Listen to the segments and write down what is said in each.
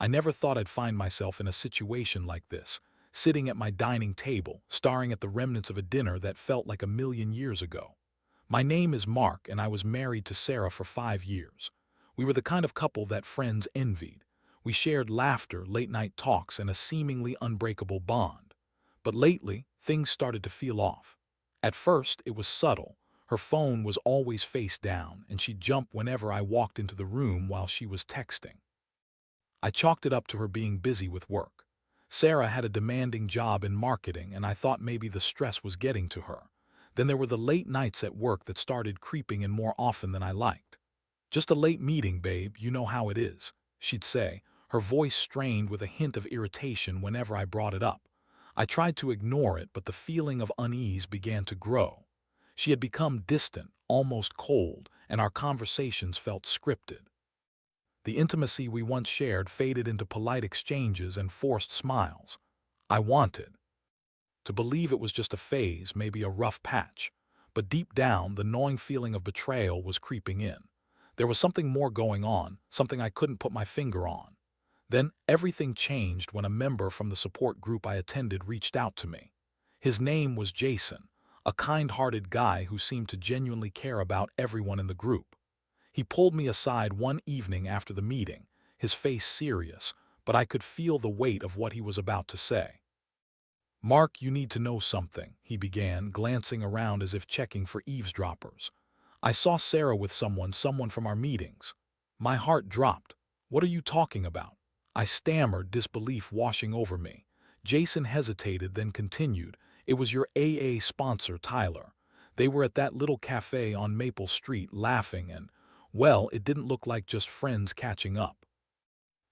I never thought I'd find myself in a situation like this, sitting at my dining table, staring at the remnants of a dinner that felt like a million years ago. My name is Mark, and I was married to Sarah for 5 years. We were the kind of couple that friends envied. We shared laughter, late-night talks, and a seemingly unbreakable bond. But lately, things started to feel off. At first, it was subtle. Her phone was always face down, and she'd jump whenever I walked into the room while she was texting. I chalked it up to her being busy with work. Sarah had a demanding job in marketing, and I thought maybe the stress was getting to her. Then there were the late nights at work that started creeping in more often than I liked. "Just a late meeting, babe, you know how it is," she'd say, her voice strained with a hint of irritation whenever I brought it up. I tried to ignore it, but the feeling of unease began to grow. She had become distant, almost cold, and our conversations felt scripted. The intimacy we once shared faded into polite exchanges and forced smiles. I wanted to believe it was just a phase, maybe a rough patch. But deep down, the gnawing feeling of betrayal was creeping in. There was something more going on, something I couldn't put my finger on. Then everything changed when a member from the support group I attended reached out to me. His name was Jason, a kind-hearted guy who seemed to genuinely care about everyone in the group. He pulled me aside one evening after the meeting, his face serious, but I could feel the weight of what he was about to say. "Mark, you need to know something," he began, glancing around as if checking for eavesdroppers. "I saw Sarah with someone from our meetings." My heart dropped. "What are you talking about?" I stammered, disbelief washing over me. Jason hesitated, then continued, "It was your AA sponsor, Tyler. They were at that little cafe on Maple Street laughing and, well, it didn't look like just friends catching up."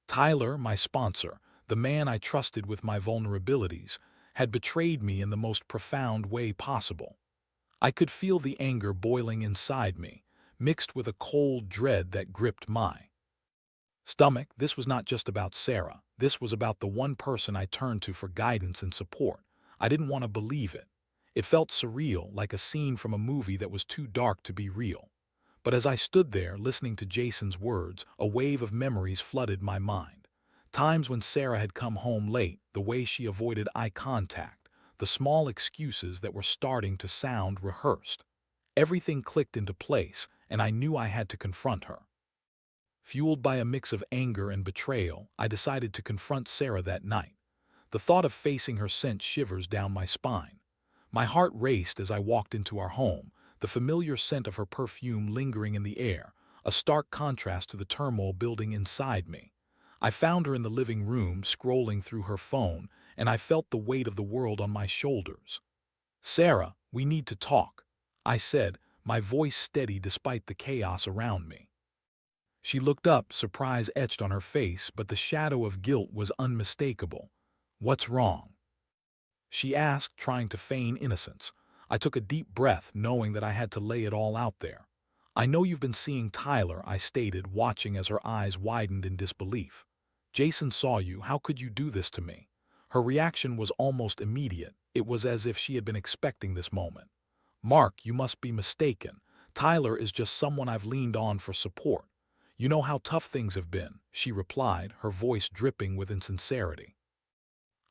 Tyler, my sponsor, the man I trusted with my vulnerabilities, had betrayed me in the most profound way possible. I could feel the anger boiling inside me, mixed with a cold dread that gripped my stomach. This was not just about Sarah. This was about the one person I turned to for guidance and support. I didn't want to believe it. It felt surreal, like a scene from a movie that was too dark to be real. But as I stood there, listening to Jason's words, a wave of memories flooded my mind. Times when Sarah had come home late, the way she avoided eye contact, the small excuses that were starting to sound rehearsed. Everything clicked into place, and I knew I had to confront her. Fueled by a mix of anger and betrayal, I decided to confront Sarah that night. The thought of facing her sent shivers down my spine. My heart raced as I walked into our home, the familiar scent of her perfume lingering in the air, a stark contrast to the turmoil building inside me. I found her in the living room, scrolling through her phone, and I felt the weight of the world on my shoulders. "Sarah, we need to talk," I said, my voice steady despite the chaos around me. She looked up, surprise etched on her face, but the shadow of guilt was unmistakable. "What's wrong?" she asked, trying to feign innocence. I took a deep breath, knowing that I had to lay it all out there. "I know you've been seeing Tyler," I stated, watching as her eyes widened in disbelief. "Jason saw you. How could you do this to me?" Her reaction was almost immediate. It was as if she had been expecting this moment. "Mark, you must be mistaken. Tyler is just someone I've leaned on for support. You know how tough things have been," she replied, her voice dripping with insincerity.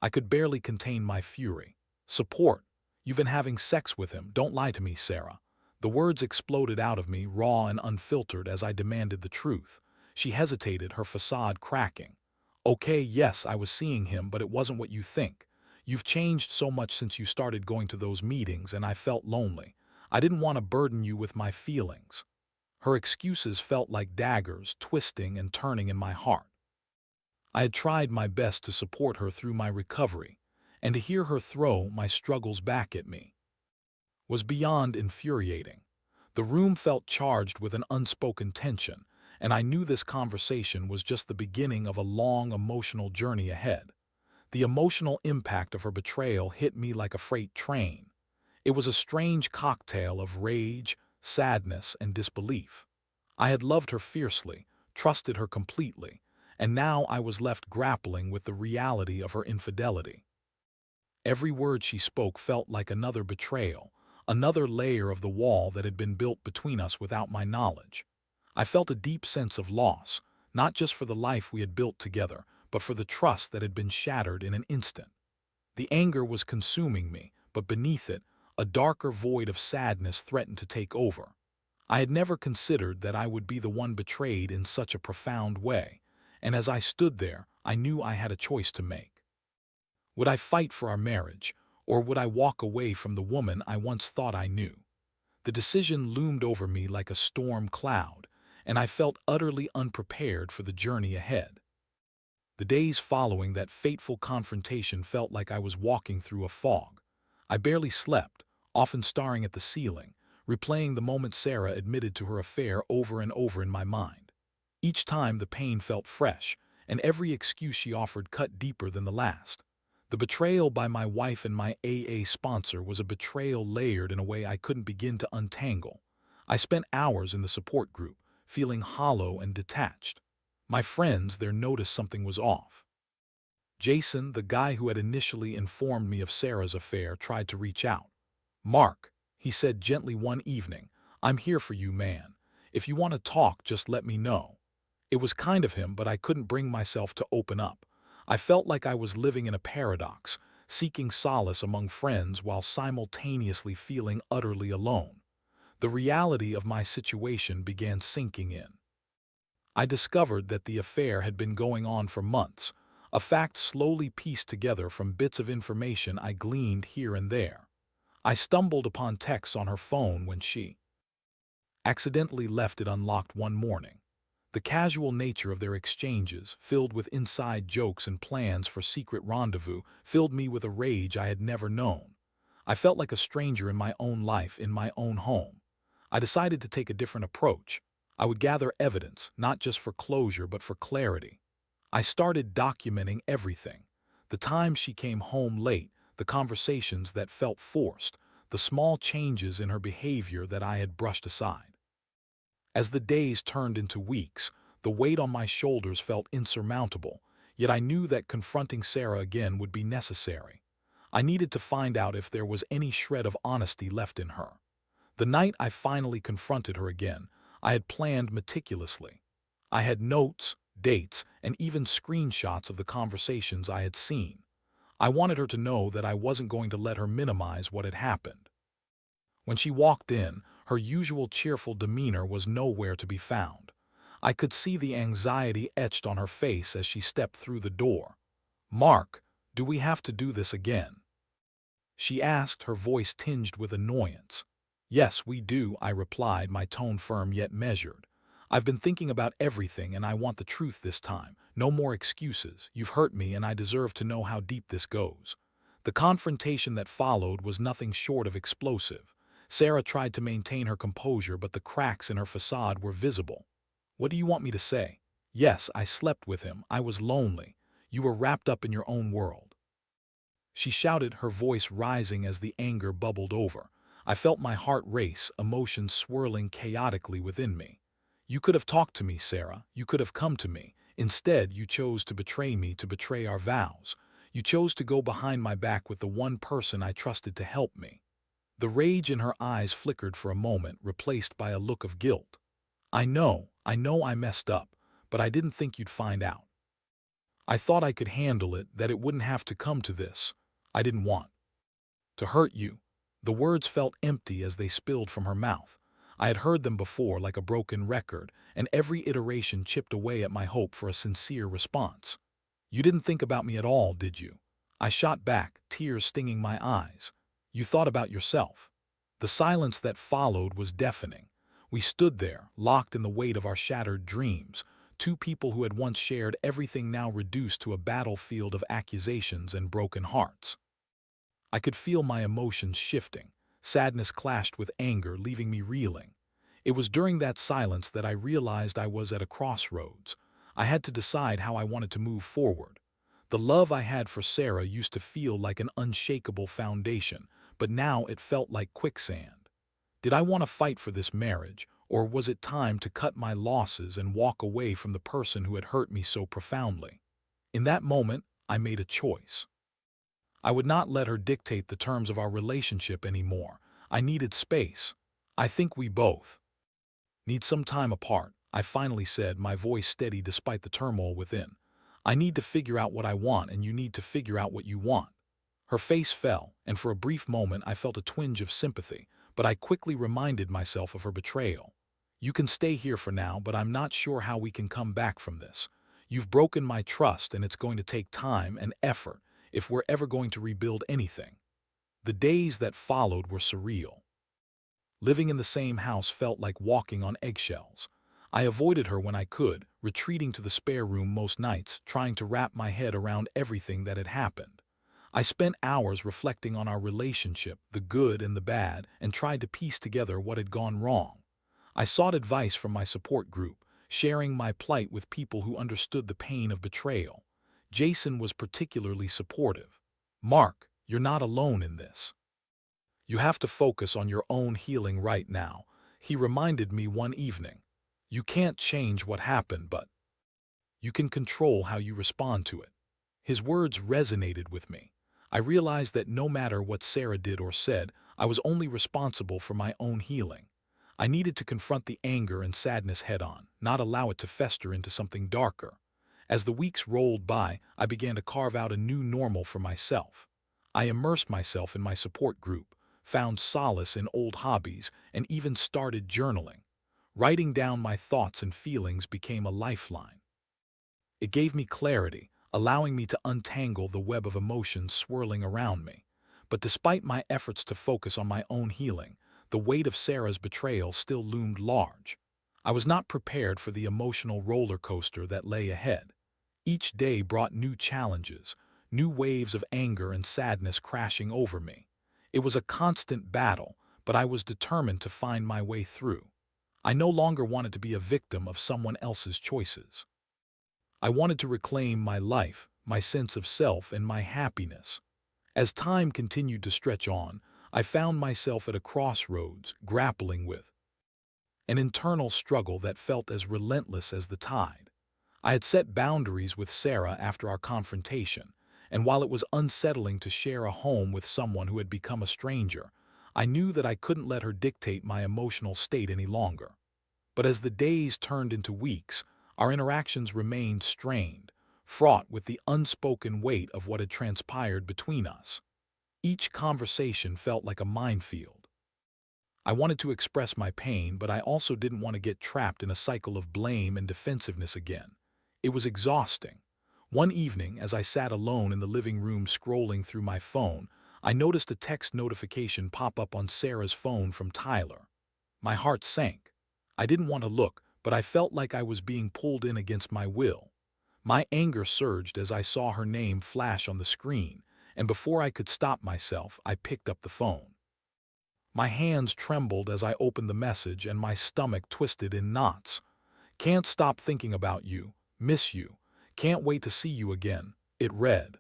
I could barely contain my fury. "Support? You've been having sex with him. Don't lie to me, Sarah." The words exploded out of me, raw and unfiltered, as I demanded the truth. She hesitated, her facade cracking. "Okay, yes, I was seeing him, but it wasn't what you think. You've changed so much since you started going to those meetings, and I felt lonely. I didn't want to burden you with my feelings." Her excuses felt like daggers, twisting and turning in my heart. I had tried my best to support her through my recovery, and to hear her throw my struggles back at me was beyond infuriating. The room felt charged with an unspoken tension, and I knew this conversation was just the beginning of a long emotional journey ahead. The emotional impact of her betrayal hit me like a freight train. It was a strange cocktail of rage, sadness, and disbelief. I had loved her fiercely, trusted her completely, and now I was left grappling with the reality of her infidelity. Every word she spoke felt like another betrayal, another layer of the wall that had been built between us without my knowledge. I felt a deep sense of loss, not just for the life we had built together, but for the trust that had been shattered in an instant. The anger was consuming me, but beneath it, a darker void of sadness threatened to take over. I had never considered that I would be the one betrayed in such a profound way, and as I stood there, I knew I had a choice to make. Would I fight for our marriage, or would I walk away from the woman I once thought I knew? The decision loomed over me like a storm cloud, and I felt utterly unprepared for the journey ahead. The days following that fateful confrontation felt like I was walking through a fog. I barely slept, often staring at the ceiling, replaying the moment Sarah admitted to her affair over and over in my mind. Each time the pain felt fresh, and every excuse she offered cut deeper than the last. The betrayal by my wife and my AA sponsor was a betrayal layered in a way I couldn't begin to untangle. I spent hours in the support group, feeling hollow and detached. My friends there noticed something was off. Jason, the guy who had initially informed me of Sarah's affair, tried to reach out. "Mark," he said gently one evening, "I'm here for you, man. If you want to talk, just let me know." It was kind of him, but I couldn't bring myself to open up. I felt like I was living in a paradox, seeking solace among friends while simultaneously feeling utterly alone. The reality of my situation began sinking in. I discovered that the affair had been going on for months, a fact slowly pieced together from bits of information I gleaned here and there. I stumbled upon texts on her phone when she accidentally left it unlocked one morning. The casual nature of their exchanges, filled with inside jokes and plans for secret rendezvous, filled me with a rage I had never known. I felt like a stranger in my own life, in my own home. I decided to take a different approach. I would gather evidence, not just for closure but for clarity. I started documenting everything. The times she came home late, the conversations that felt forced, the small changes in her behavior that I had brushed aside. As the days turned into weeks, the weight on my shoulders felt insurmountable, yet I knew that confronting Sarah again would be necessary. I needed to find out if there was any shred of honesty left in her. The night I finally confronted her again, I had planned meticulously. I had notes, dates, and even screenshots of the conversations I had seen. I wanted her to know that I wasn't going to let her minimize what had happened. When she walked in, her usual cheerful demeanor was nowhere to be found. I could see the anxiety etched on her face as she stepped through the door. "Mark, do we have to do this again?" she asked, her voice tinged with annoyance. "Yes, we do," I replied, my tone firm yet measured. "I've been thinking about everything and I want the truth this time. No more excuses. You've hurt me and I deserve to know how deep this goes." The confrontation that followed was nothing short of explosive. Sarah tried to maintain her composure, but the cracks in her facade were visible. "What do you want me to say?" "Yes, I slept with him. I was lonely. You were wrapped up in your own world," she shouted, her voice rising as the anger bubbled over. I felt my heart race, emotions swirling chaotically within me. "You could have talked to me, Sarah. You could have come to me. Instead, you chose to betray me, to betray our vows. You chose to go behind my back with the one person I trusted to help me." The rage in her eyes flickered for a moment, replaced by a look of guilt. I know I messed up, but I didn't think you'd find out. I thought I could handle it, that it wouldn't have to come to this. I didn't want to hurt you." The words felt empty as they spilled from her mouth. I had heard them before, like a broken record, and every iteration chipped away at my hope for a sincere response. "You didn't think about me at all, did you?" I shot back, tears stinging my eyes. "You thought about yourself." The silence that followed was deafening. We stood there, locked in the weight of our shattered dreams, two people who had once shared everything now reduced to a battlefield of accusations and broken hearts. I could feel my emotions shifting. Sadness clashed with anger, leaving me reeling. It was during that silence that I realized I was at a crossroads. I had to decide how I wanted to move forward. The love I had for Sarah used to feel like an unshakable foundation, but now it felt like quicksand. Did I want to fight for this marriage, or was it time to cut my losses and walk away from the person who had hurt me so profoundly? In that moment, I made a choice. I would not let her dictate the terms of our relationship anymore. I needed space. "I think we both need some time apart," I finally said, my voice steady despite the turmoil within. I need to figure out what I want and you need to figure out what you want." Her face fell, and for a brief moment I felt a twinge of sympathy, but I quickly reminded myself of her betrayal. "You can stay here for now, but I'm not sure how we can come back from this. You've broken my trust and it's going to take time and effort if we're ever going to rebuild anything." The days that followed were surreal. Living in the same house felt like walking on eggshells. I avoided her when I could, retreating to the spare room most nights, trying to wrap my head around everything that had happened. I spent hours reflecting on our relationship, the good and the bad, and tried to piece together what had gone wrong. I sought advice from my support group, sharing my plight with people who understood the pain of betrayal. Jason was particularly supportive. "Mark, you're not alone in this. You have to focus on your own healing right now," he reminded me one evening. "You can't change what happened, but you can control how you respond to it." His words resonated with me. I realized that no matter what Sarah did or said, I was only responsible for my own healing. I needed to confront the anger and sadness head-on, not allow it to fester into something darker. As the weeks rolled by, I began to carve out a new normal for myself. I immersed myself in my support group, found solace in old hobbies, and even started journaling. Writing down my thoughts and feelings became a lifeline. It gave me clarity, allowing me to untangle the web of emotions swirling around me. But despite my efforts to focus on my own healing, the weight of Sarah's betrayal still loomed large. I was not prepared for the emotional roller coaster that lay ahead. Each day brought new challenges, new waves of anger and sadness crashing over me. It was a constant battle, but I was determined to find my way through. I no longer wanted to be a victim of someone else's choices. I wanted to reclaim my life, my sense of self, and my happiness. As time continued to stretch on, I found myself at a crossroads, grappling with an internal struggle that felt as relentless as the tide. I had set boundaries with Sarah after our confrontation, and while it was unsettling to share a home with someone who had become a stranger, I knew that I couldn't let her dictate my emotional state any longer. But as the days turned into weeks, our interactions remained strained, fraught with the unspoken weight of what had transpired between us. Each conversation felt like a minefield. I wanted to express my pain, but I also didn't want to get trapped in a cycle of blame and defensiveness again. It was exhausting. One evening, as I sat alone in the living room scrolling through my phone, I noticed a text notification pop up on Sarah's phone from Tyler. My heart sank. I didn't want to look, but I felt like I was being pulled in against my will. My anger surged as I saw her name flash on the screen, and before I could stop myself, I picked up the phone. My hands trembled as I opened the message and my stomach twisted in knots. "Can't stop thinking about you. Miss you. Can't wait to see you again," it read.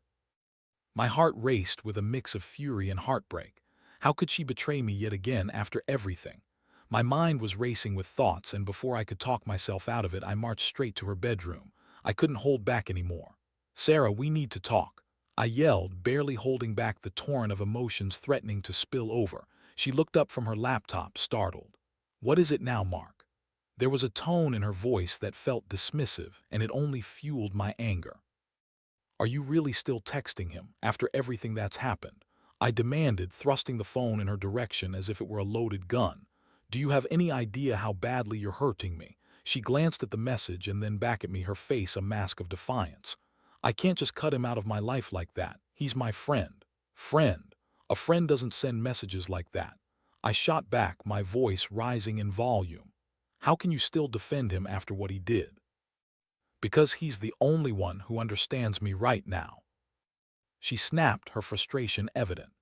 My heart raced with a mix of fury and heartbreak. How could she betray me yet again after everything? My mind was racing with thoughts, and before I could talk myself out of it, I marched straight to her bedroom. I couldn't hold back anymore. "Sarah, we need to talk," I yelled, barely holding back the torrent of emotions threatening to spill over. She looked up from her laptop, startled. "What is it now, Mark?" There was a tone in her voice that felt dismissive, and it only fueled my anger. "Are you really still texting him, after everything that's happened?" I demanded, thrusting the phone in her direction as if it were a loaded gun. "Do you have any idea how badly you're hurting me?" She glanced at the message and then back at me, her face a mask of defiance. "I can't just cut him out of my life like that. He's my friend." "Friend? A friend doesn't send messages like that." I shot back, my voice rising in volume. "How can you still defend him after what he did?" "Because he's the only one who understands me right now." She snapped, her frustration evident.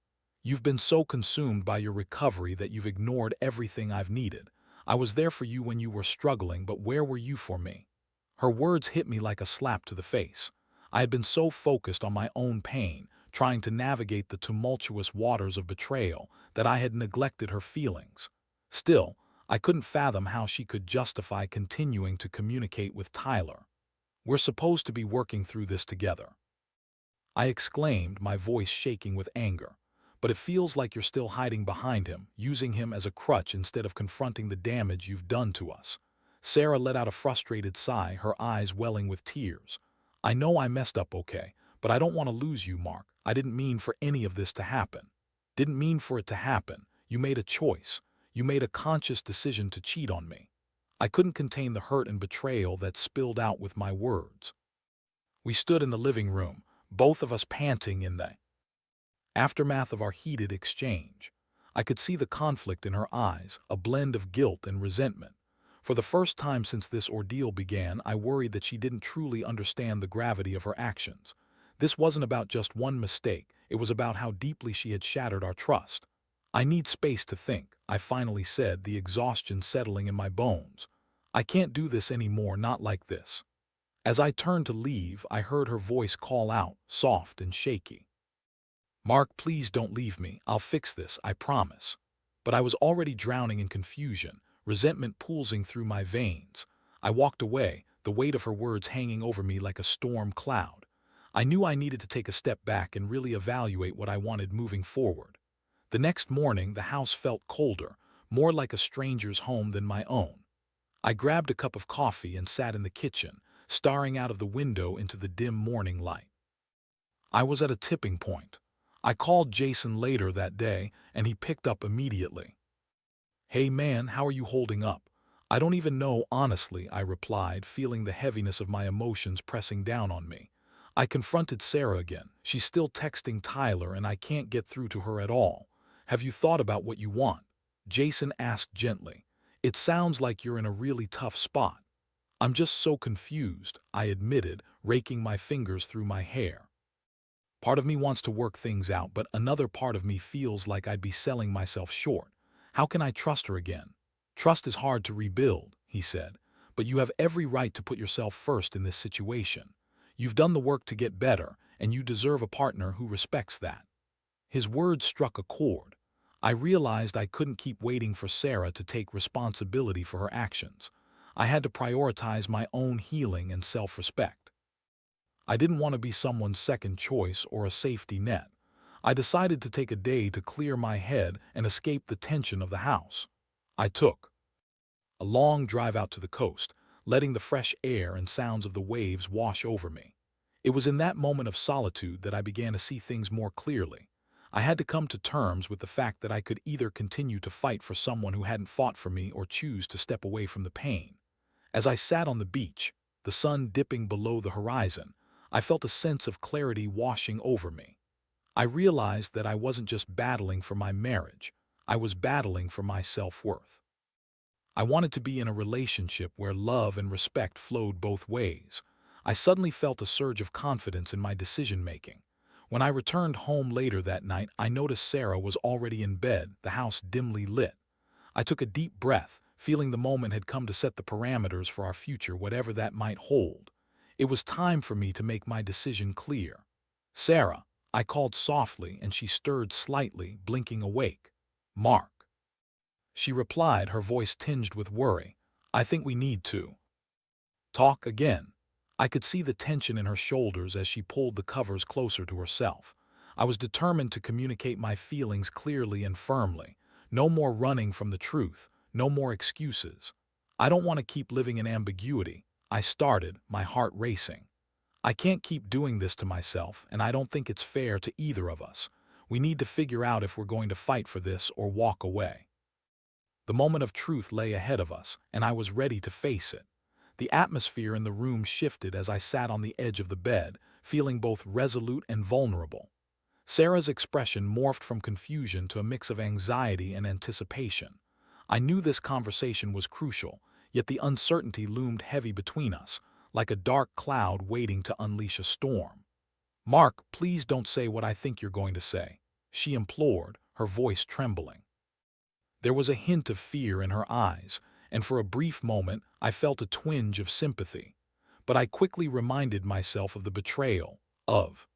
"You've been so consumed by your recovery that you've ignored everything I've needed. I was there for you when you were struggling, but where were you for me?" Her words hit me like a slap to the face. I had been so focused on my own pain, trying to navigate the tumultuous waters of betrayal, that I had neglected her feelings. Still, I couldn't fathom how she could justify continuing to communicate with Tyler. "We're supposed to be working through this together," I exclaimed, my voice shaking with anger. "But it feels like you're still hiding behind him, using him as a crutch instead of confronting the damage you've done to us." Sarah let out a frustrated sigh, her eyes welling with tears. I know I messed up, okay, but I don't want to lose you, Mark. I didn't mean for any of this to happen. Didn't mean for it to happen. You made a choice. You made a conscious decision to cheat on me. I couldn't contain the hurt and betrayal that spilled out with my words. We stood in the living room, both of us panting in the aftermath of our heated exchange. I could see the conflict in her eyes, a blend of guilt and resentment. For the first time since this ordeal began, I worried that she didn't truly understand the gravity of her actions. This wasn't about just one mistake, it was about how deeply she had shattered our trust. I need space to think, I finally said, the exhaustion settling in my bones. I can't do this anymore, not like this. As I turned to leave, I heard her voice call out, soft and shaky. Mark, please don't leave me. I'll fix this, I promise. But I was already drowning in confusion, resentment pulsing through my veins. I walked away, the weight of her words hanging over me like a storm cloud. I knew I needed to take a step back and really evaluate what I wanted moving forward. The next morning, the house felt colder, more like a stranger's home than my own. I grabbed a cup of coffee and sat in the kitchen, staring out of the window into the dim morning light. I was at a tipping point. I called Jason later that day, and he picked up immediately. "Hey man, how are you holding up?" "I don't even know, honestly," I replied, feeling the heaviness of my emotions pressing down on me. I confronted Sarah again. She's still texting Tyler, and I can't get through to her at all. "Have you thought about what you want?" Jason asked gently. "It sounds like you're in a really tough spot." "I'm just so confused," I admitted, raking my fingers through my hair. Part of me wants to work things out, but another part of me feels like I'd be selling myself short. How can I trust her again? "Trust is hard to rebuild," he said, "but you have every right to put yourself first in this situation. You've done the work to get better, and you deserve a partner who respects that." His words struck a chord. I realized I couldn't keep waiting for Sarah to take responsibility for her actions. I had to prioritize my own healing and self-respect. I didn't want to be someone's second choice or a safety net. I decided to take a day to clear my head and escape the tension of the house. I took a long drive out to the coast, letting the fresh air and sounds of the waves wash over me. It was in that moment of solitude that I began to see things more clearly. I had to come to terms with the fact that I could either continue to fight for someone who hadn't fought for me or choose to step away from the pain. As I sat on the beach, the sun dipping below the horizon, I felt a sense of clarity washing over me. I realized that I wasn't just battling for my marriage, I was battling for my self-worth. I wanted to be in a relationship where love and respect flowed both ways. I suddenly felt a surge of confidence in my decision-making. When I returned home later that night, I noticed Sarah was already in bed, the house dimly lit. I took a deep breath, feeling the moment had come to set the parameters for our future, whatever that might hold. It was time for me to make my decision clear. "Sarah," I called softly, and she stirred slightly, blinking awake. "Mark," she replied, her voice tinged with worry. "I think we need to talk again." I could see the tension in her shoulders as she pulled the covers closer to herself. I was determined to communicate my feelings clearly and firmly. No more running from the truth, no more excuses. "I don't want to keep living in ambiguity," I started, my heart racing. "I can't keep doing this to myself, and I don't think it's fair to either of us. We need to figure out if we're going to fight for this or walk away." The moment of truth lay ahead of us, and I was ready to face it. The atmosphere in the room shifted as I sat on the edge of the bed, feeling both resolute and vulnerable. Sarah's expression morphed from confusion to a mix of anxiety and anticipation. I knew this conversation was crucial, yet the uncertainty loomed heavy between us, like a dark cloud waiting to unleash a storm. "Mark, please don't say what I think you're going to say," she implored, her voice trembling. There was a hint of fear in her eyes, and for a brief moment I felt a twinge of sympathy. But I quickly reminded myself of the betrayal, of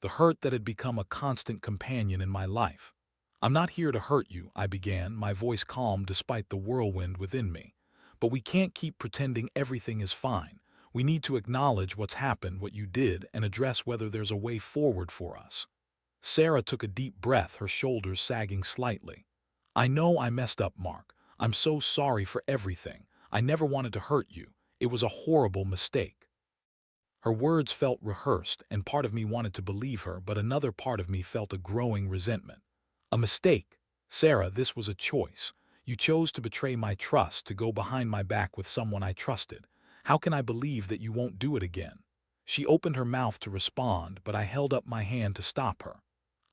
the hurt that had become a constant companion in my life. "I'm not here to hurt you," I began, my voice calm despite the whirlwind within me. "But we can't keep pretending everything is fine. We need to acknowledge what's happened, what you did, and address whether there's a way forward for us." Sarah took a deep breath, her shoulders sagging slightly. "I know I messed up, Mark. I'm so sorry for everything. I never wanted to hurt you. It was a horrible mistake." Her words felt rehearsed, and part of me wanted to believe her, but another part of me felt a growing resentment. A mistake. Sarah, this was a choice. You chose to betray my trust, to go behind my back with someone I trusted. How can I believe that you won't do it again? She opened her mouth to respond, but I held up my hand to stop her.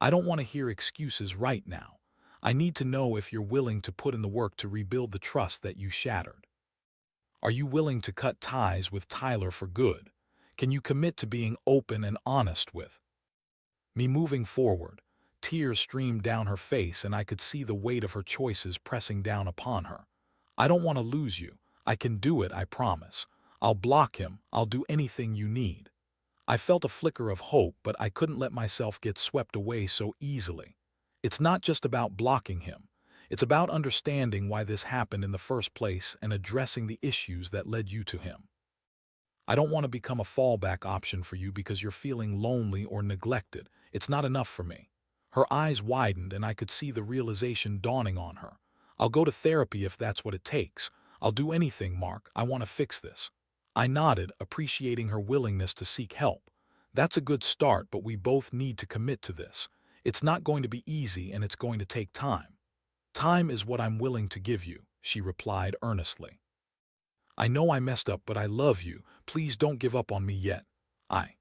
I don't want to hear excuses right now. I need to know if you're willing to put in the work to rebuild the trust that you shattered. Are you willing to cut ties with Tyler for good? Can you commit to being open and honest with me moving forward? Tears streamed down her face, and I could see the weight of her choices pressing down upon her. I don't want to lose you. I can do it, I promise. I'll block him. I'll do anything you need. I felt a flicker of hope, but I couldn't let myself get swept away so easily. It's not just about blocking him. It's about understanding why this happened in the first place and addressing the issues that led you to him. I don't want to become a fallback option for you because you're feeling lonely or neglected. It's not enough for me. Her eyes widened, and I could see the realization dawning on her. I'll go to therapy if that's what it takes. I'll do anything, Mark. I want to fix this. I nodded, appreciating her willingness to seek help. That's a good start, but we both need to commit to this. It's not going to be easy, and it's going to take time. Time is what I'm willing to give you, she replied earnestly. I know I messed up, but I love you. Please don't give up on me yet. I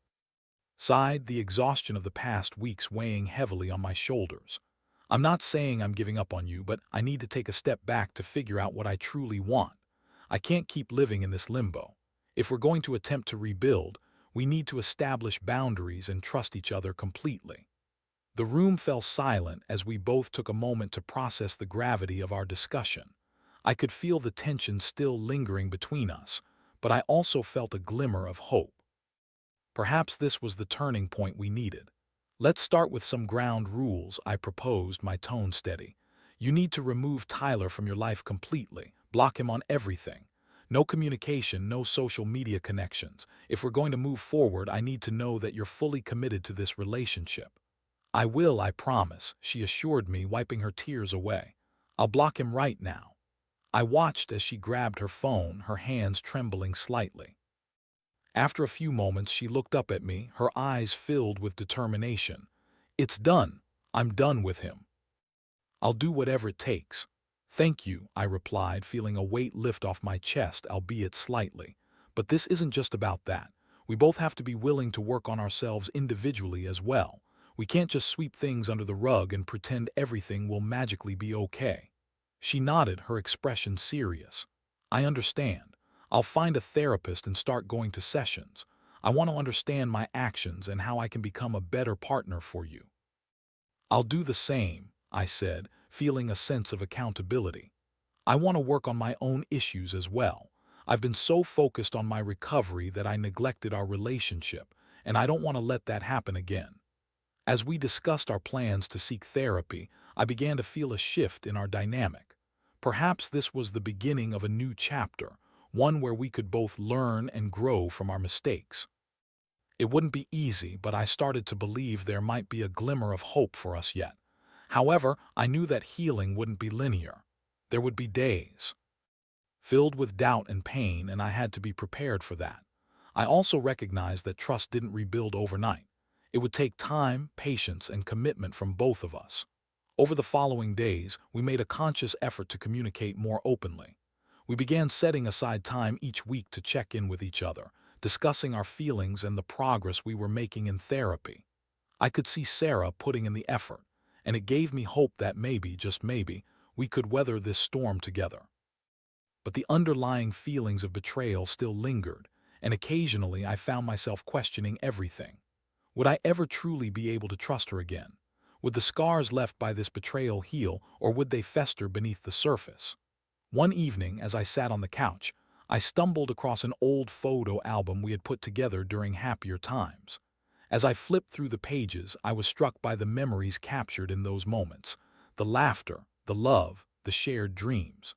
sighed, the exhaustion of the past weeks weighing heavily on my shoulders. I'm not saying I'm giving up on you, but I need to take a step back to figure out what I truly want. I can't keep living in this limbo. If we're going to attempt to rebuild, we need to establish boundaries and trust each other completely. The room fell silent as we both took a moment to process the gravity of our discussion. I could feel the tension still lingering between us, but I also felt a glimmer of hope. Perhaps this was the turning point we needed. Let's start with some ground rules, I proposed, my tone steady. You need to remove Tyler from your life completely, block him on everything. No communication, no social media connections. If we're going to move forward, I need to know that you're fully committed to this relationship. I will, I promise, she assured me, wiping her tears away. I'll block him right now. I watched as she grabbed her phone, her hands trembling slightly. After a few moments, she looked up at me, her eyes filled with determination. It's done. I'm done with him. I'll do whatever it takes. Thank you, I replied, feeling a weight lift off my chest, albeit slightly. But this isn't just about that. We both have to be willing to work on ourselves individually as well. We can't just sweep things under the rug and pretend everything will magically be okay. She nodded, her expression serious. I understand. I'll find a therapist and start going to sessions. I want to understand my actions and how I can become a better partner for you. I'll do the same, I said, feeling a sense of accountability. I want to work on my own issues as well. I've been so focused on my recovery that I neglected our relationship, and I don't want to let that happen again. As we discussed our plans to seek therapy, I began to feel a shift in our dynamic. Perhaps this was the beginning of a new chapter, one where we could both learn and grow from our mistakes. It wouldn't be easy, but I started to believe there might be a glimmer of hope for us yet. However, I knew that healing wouldn't be linear. There would be days filled with doubt and pain, and I had to be prepared for that. I also recognized that trust didn't rebuild overnight. It would take time, patience, and commitment from both of us. Over the following days, we made a conscious effort to communicate more openly. We began setting aside time each week to check in with each other, discussing our feelings and the progress we were making in therapy. I could see Sarah putting in the effort, and it gave me hope that maybe, just maybe, we could weather this storm together. But the underlying feelings of betrayal still lingered, and occasionally I found myself questioning everything. Would I ever truly be able to trust her again? Would the scars left by this betrayal heal, or would they fester beneath the surface? One evening, as I sat on the couch, I stumbled across an old photo album we had put together during happier times. As I flipped through the pages, I was struck by the memories captured in those moments, the laughter, the love, the shared dreams.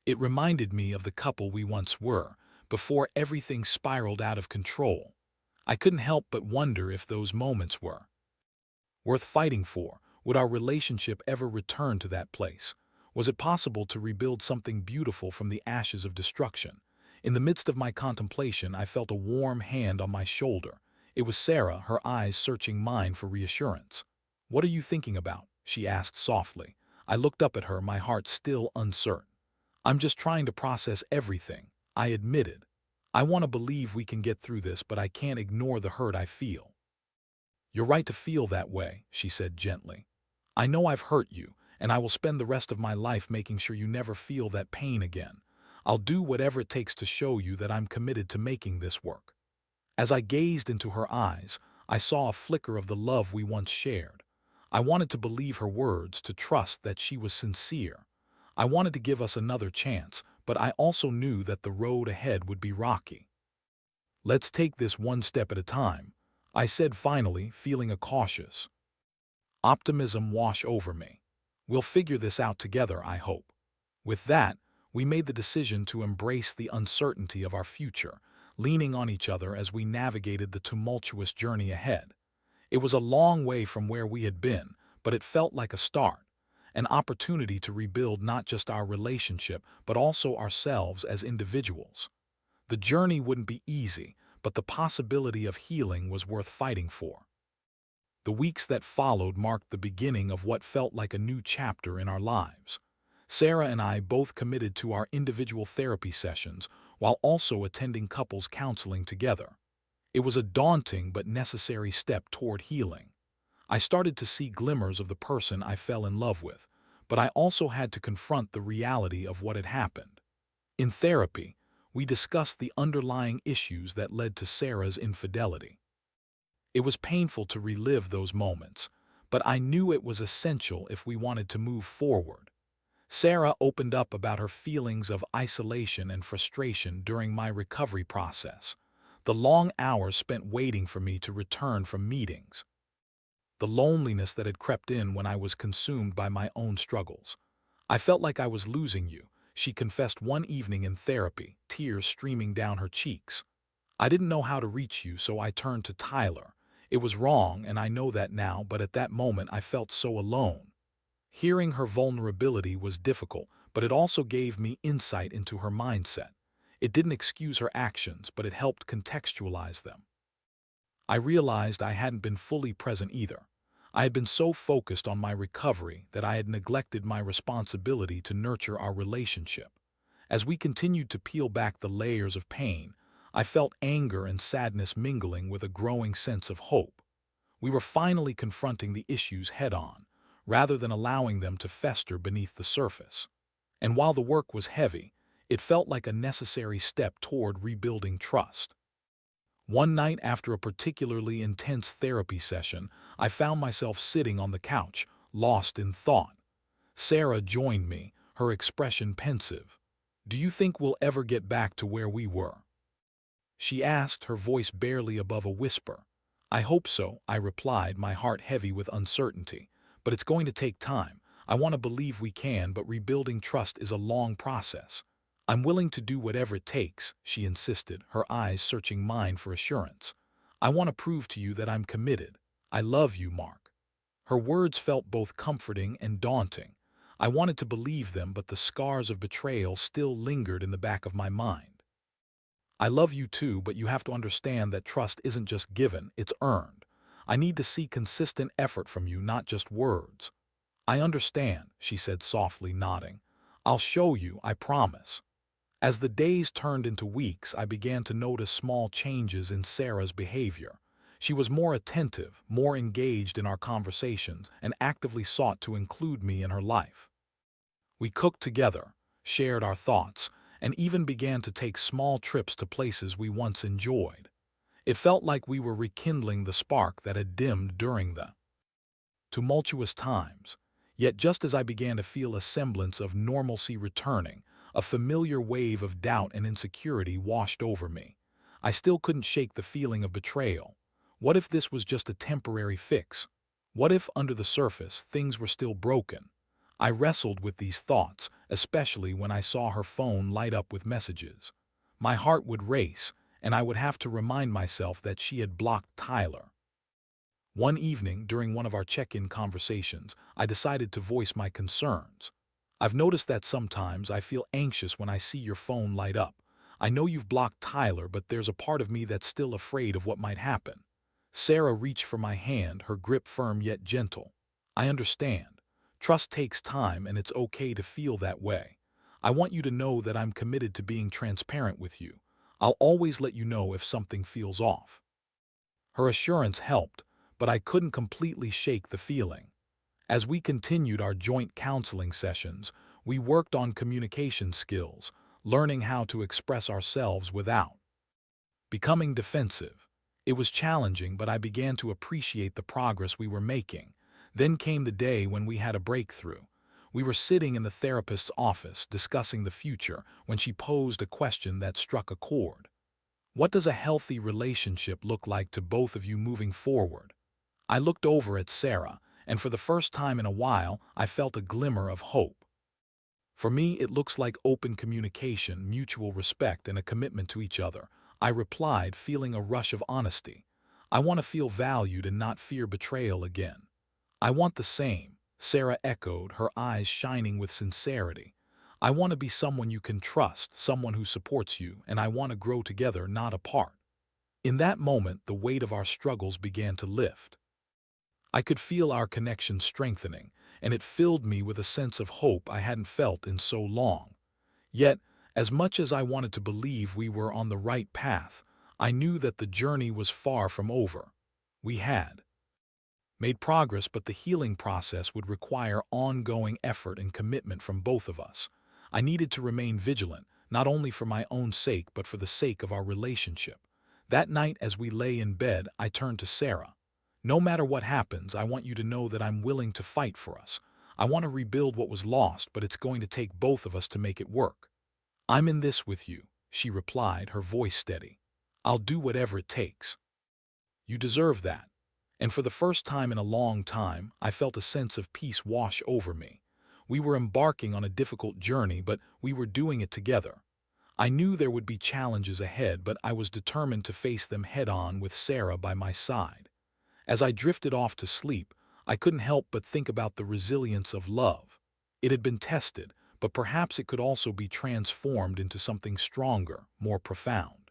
It reminded me of the couple we once were, before everything spiraled out of control. I couldn't help but wonder if those moments were worth fighting for. Would our relationship ever return to that place? Was it possible to rebuild something beautiful from the ashes of destruction? In the midst of my contemplation, I felt a warm hand on my shoulder. It was Sarah, her eyes searching mine for reassurance. "What are you thinking about?" she asked softly. I looked up at her, my heart still uncertain. "I'm just trying to process everything," I admitted. "I want to believe we can get through this, but I can't ignore the hurt I feel." "You're right to feel that way," she said gently. "I know I've hurt you, and I will spend the rest of my life making sure you never feel that pain again. I'll do whatever it takes to show you that I'm committed to making this work." As I gazed into her eyes, I saw a flicker of the love we once shared. I wanted to believe her words, to trust that she was sincere. I wanted to give us another chance, but I also knew that the road ahead would be rocky. "Let's take this one step at a time," I said finally, feeling a cautious optimism wash over me. "We'll figure this out together, I hope." With that, we made the decision to embrace the uncertainty of our future, leaning on each other as we navigated the tumultuous journey ahead. It was a long way from where we had been, but it felt like a start, an opportunity to rebuild not just our relationship, but also ourselves as individuals. The journey wouldn't be easy, but the possibility of healing was worth fighting for. The weeks that followed marked the beginning of what felt like a new chapter in our lives. Sarah and I both committed to our individual therapy sessions while also attending couples counseling together. It was a daunting but necessary step toward healing. I started to see glimmers of the person I fell in love with, but I also had to confront the reality of what had happened. In therapy, we discussed the underlying issues that led to Sarah's infidelity. It was painful to relive those moments, but I knew it was essential if we wanted to move forward. Sarah opened up about her feelings of isolation and frustration during my recovery process, the long hours spent waiting for me to return from meetings, the loneliness that had crept in when I was consumed by my own struggles. "I felt like I was losing you," she confessed one evening in therapy, tears streaming down her cheeks. "I didn't know how to reach you, so I turned to Tyler. It was wrong, and I know that now, but at that moment I felt so alone." Hearing her vulnerability was difficult, but it also gave me insight into her mindset. It didn't excuse her actions, but it helped contextualize them. I realized I hadn't been fully present either. I had been so focused on my recovery that I had neglected my responsibility to nurture our relationship. As we continued to peel back the layers of pain, I felt anger and sadness mingling with a growing sense of hope. We were finally confronting the issues head-on, rather than allowing them to fester beneath the surface. And while the work was heavy, it felt like a necessary step toward rebuilding trust. One night after a particularly intense therapy session, I found myself sitting on the couch, lost in thought. Sarah joined me, her expression pensive. "Do you think we'll ever get back to where we were?" she asked, her voice barely above a whisper. "I hope so," I replied, my heart heavy with uncertainty. "But it's going to take time. I want to believe we can, but rebuilding trust is a long process." "I'm willing to do whatever it takes," she insisted, her eyes searching mine for assurance. "I want to prove to you that I'm committed. I love you, Mark." Her words felt both comforting and daunting. I wanted to believe them, but the scars of betrayal still lingered in the back of my mind. "I love you too, but you have to understand that trust isn't just given, it's earned. I need to see consistent effort from you, not just words." "I understand," she said softly, nodding. "I'll show you, I promise." As the days turned into weeks, I began to notice small changes in Sarah's behavior. She was more attentive, more engaged in our conversations, and actively sought to include me in her life. We cooked together, shared our thoughts, and even began to take small trips to places we once enjoyed. It felt like we were rekindling the spark that had dimmed during the tumultuous times. Yet just as I began to feel a semblance of normalcy returning, a familiar wave of doubt and insecurity washed over me. I still couldn't shake the feeling of betrayal. What if this was just a temporary fix? What if, under the surface, things were still broken? I wrestled with these thoughts, especially when I saw her phone light up with messages. My heart would race, and I would have to remind myself that she had blocked Tyler. One evening, during one of our check-in conversations, I decided to voice my concerns. "I've noticed that sometimes I feel anxious when I see your phone light up. I know you've blocked Tyler, but there's a part of me that's still afraid of what might happen." Sarah reached for my hand, her grip firm yet gentle. "I understand. Trust takes time, and it's okay to feel that way. I want you to know that I'm committed to being transparent with you. I'll always let you know if something feels off." Her assurance helped, but I couldn't completely shake the feeling. As we continued our joint counseling sessions, we worked on communication skills, learning how to express ourselves without becoming defensive. It was challenging, but I began to appreciate the progress we were making. Then came the day when we had a breakthrough. We were sitting in the therapist's office discussing the future when she posed a question that struck a chord. "What does a healthy relationship look like to both of you moving forward?" I looked over at Sarah, and for the first time in a while, I felt a glimmer of hope. "For me, it looks like open communication, mutual respect, and a commitment to each other," I replied, feeling a rush of honesty. "I want to feel valued and not fear betrayal again." "I want the same," Sarah echoed, her eyes shining with sincerity. "I want to be someone you can trust, someone who supports you, and I want to grow together, not apart." In that moment, the weight of our struggles began to lift. I could feel our connection strengthening, and it filled me with a sense of hope I hadn't felt in so long. Yet, as much as I wanted to believe we were on the right path, I knew that the journey was far from over. We had made progress, but the healing process would require ongoing effort and commitment from both of us. I needed to remain vigilant, not only for my own sake but for the sake of our relationship. That night, as we lay in bed, I turned to Sarah. "No matter what happens, I want you to know that I'm willing to fight for us. I want to rebuild what was lost, but it's going to take both of us to make it work." "I'm in this with you," she replied, her voice steady. "I'll do whatever it takes." "You deserve that." And for the first time in a long time, I felt a sense of peace wash over me. We were embarking on a difficult journey, but we were doing it together. I knew there would be challenges ahead, but I was determined to face them head-on with Sarah by my side. As I drifted off to sleep, I couldn't help but think about the resilience of love. It had been tested, but perhaps it could also be transformed into something stronger, more profound.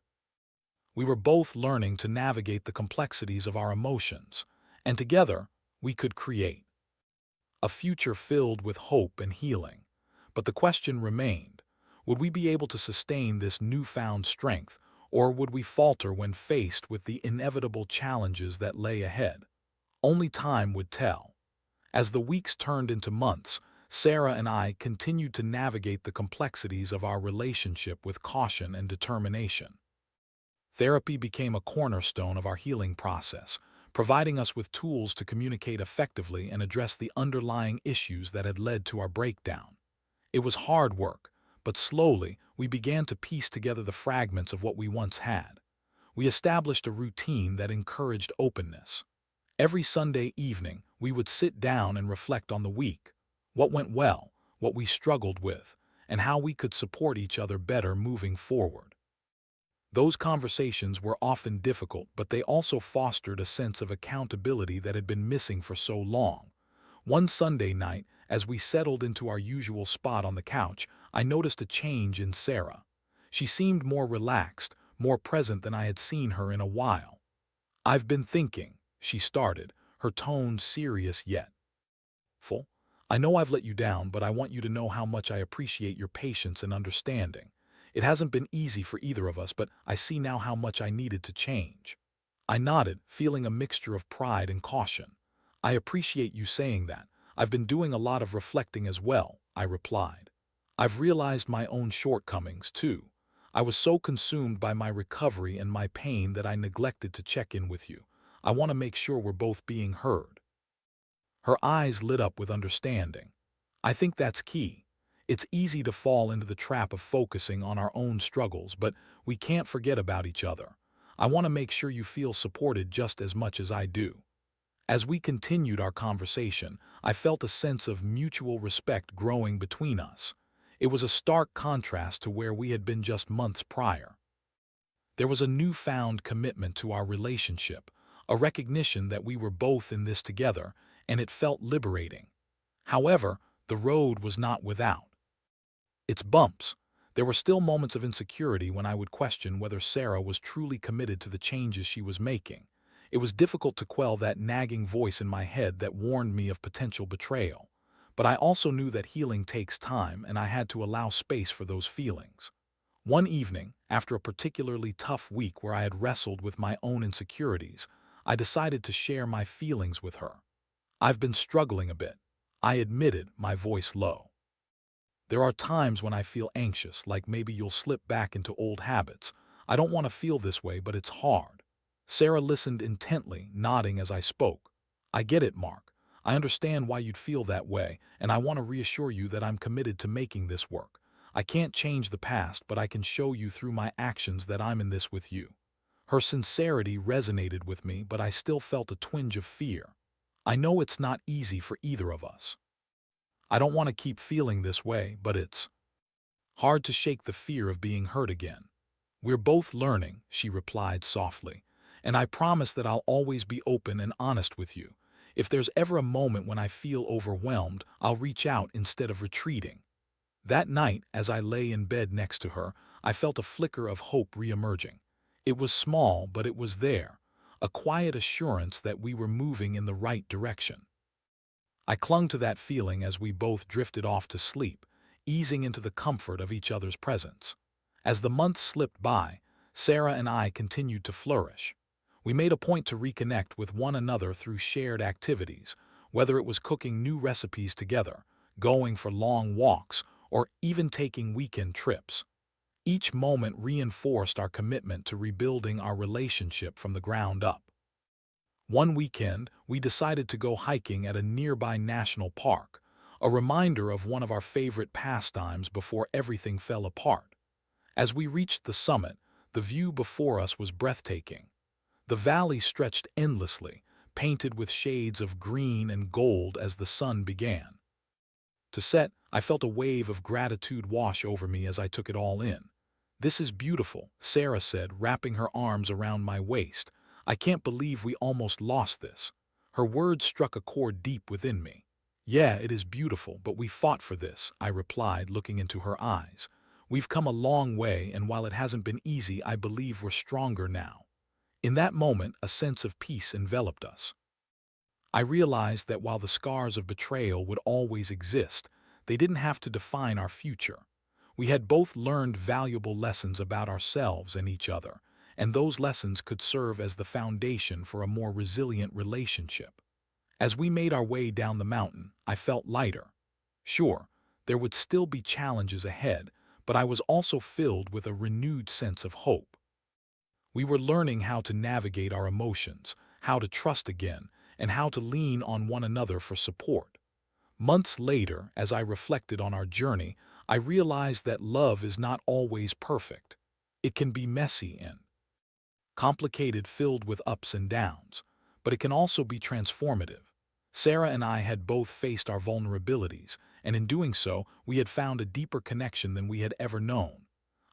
We were both learning to navigate the complexities of our emotions, and together we could create a future filled with hope and healing. But the question remained, would we be able to sustain this newfound strength, or would we falter when faced with the inevitable challenges that lay ahead? Only time would tell. As the weeks turned into months, Sarah and I continued to navigate the complexities of our relationship with caution and determination. Therapy became a cornerstone of our healing process, providing us with tools to communicate effectively and address the underlying issues that had led to our breakdown. It was hard work, but slowly we began to piece together the fragments of what we once had. We established a routine that encouraged openness. Every Sunday evening, we would sit down and reflect on the week, what went well, what we struggled with, and how we could support each other better moving forward. Those conversations were often difficult, but they also fostered a sense of accountability that had been missing for so long. One Sunday night, as we settled into our usual spot on the couch, I noticed a change in Sarah. She seemed more relaxed, more present than I had seen her in a while. "I've been thinking," she started, her tone serious yet full. "I know I've let you down, but I want you to know how much I appreciate your patience and understanding. It hasn't been easy for either of us, but I see now how much I needed to change." I nodded, feeling a mixture of pride and caution. "I appreciate you saying that. I've been doing a lot of reflecting as well," I replied. "I've realized my own shortcomings, too. I was so consumed by my recovery and my pain that I neglected to check in with you. I want to make sure we're both being heard." Her eyes lit up with understanding. "I think that's key. It's easy to fall into the trap of focusing on our own struggles, but we can't forget about each other. I want to make sure you feel supported just as much as I do." As we continued our conversation, I felt a sense of mutual respect growing between us. It was a stark contrast to where we had been just months prior. There was a newfound commitment to our relationship, a recognition that we were both in this together, and it felt liberating. However, the road was not without its bumps. There were still moments of insecurity when I would question whether Sarah was truly committed to the changes she was making. It was difficult to quell that nagging voice in my head that warned me of potential betrayal. But I also knew that healing takes time, and I had to allow space for those feelings. One evening, after a particularly tough week where I had wrestled with my own insecurities, I decided to share my feelings with her. "I've been struggling a bit," I admitted, my voice low. "There are times when I feel anxious, like maybe you'll slip back into old habits. I don't want to feel this way, but it's hard." Sarah listened intently, nodding as I spoke. "I get it, Mark. I understand why you'd feel that way, and I want to reassure you that I'm committed to making this work. I can't change the past, but I can show you through my actions that I'm in this with you." Her sincerity resonated with me, but I still felt a twinge of fear. I know it's not easy for either of us. I don't want to keep feeling this way, but it's hard to shake the fear of being hurt again. "We're both learning," she replied softly, "and I promise that I'll always be open and honest with you. If there's ever a moment when I feel overwhelmed, I'll reach out instead of retreating." That night, as I lay in bed next to her, I felt a flicker of hope reemerging. It was small, but it was there, a quiet assurance that we were moving in the right direction. I clung to that feeling as we both drifted off to sleep, easing into the comfort of each other's presence. As the months slipped by, Sarah and I continued to flourish. We made a point to reconnect with one another through shared activities, whether it was cooking new recipes together, going for long walks, or even taking weekend trips. Each moment reinforced our commitment to rebuilding our relationship from the ground up. One weekend, we decided to go hiking at a nearby national park, a reminder of one of our favorite pastimes before everything fell apart. As we reached the summit, the view before us was breathtaking. The valley stretched endlessly, painted with shades of green and gold as the sun began to set. I felt a wave of gratitude wash over me as I took it all in. "This is beautiful," Sarah said, wrapping her arms around my waist. "I can't believe we almost lost this." Her words struck a chord deep within me. "Yeah, it is beautiful, but we fought for this," I replied, looking into her eyes. "We've come a long way, and while it hasn't been easy, I believe we're stronger now." In that moment, a sense of peace enveloped us. I realized that while the scars of betrayal would always exist, they didn't have to define our future. We had both learned valuable lessons about ourselves and each other, and those lessons could serve as the foundation for a more resilient relationship. As we made our way down the mountain, I felt lighter. Sure, there would still be challenges ahead, but I was also filled with a renewed sense of hope. We were learning how to navigate our emotions, how to trust again, and how to lean on one another for support. Months later, as I reflected on our journey, I realized that love is not always perfect. It can be messy and complicated, filled with ups and downs, but it can also be transformative. Sarah and I had both faced our vulnerabilities, and in doing so, we had found a deeper connection than we had ever known.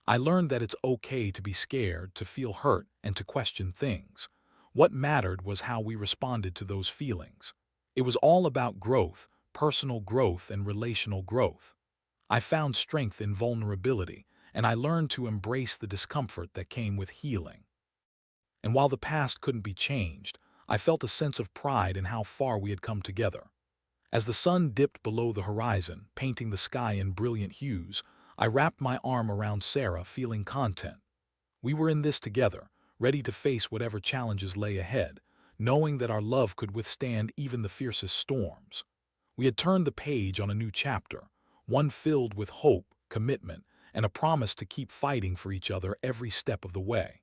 I learned that it's okay to be scared, to feel hurt, and to question things. What mattered was how we responded to those feelings. It was all about growth, personal growth and relational growth. I found strength in vulnerability, and I learned to embrace the discomfort that came with healing. And while the past couldn't be changed, I felt a sense of pride in how far we had come together. As the sun dipped below the horizon, painting the sky in brilliant hues, I wrapped my arm around Sarah, feeling content. We were in this together, ready to face whatever challenges lay ahead, knowing that our love could withstand even the fiercest storms. We had turned the page on a new chapter, one filled with hope, commitment, and a promise to keep fighting for each other every step of the way.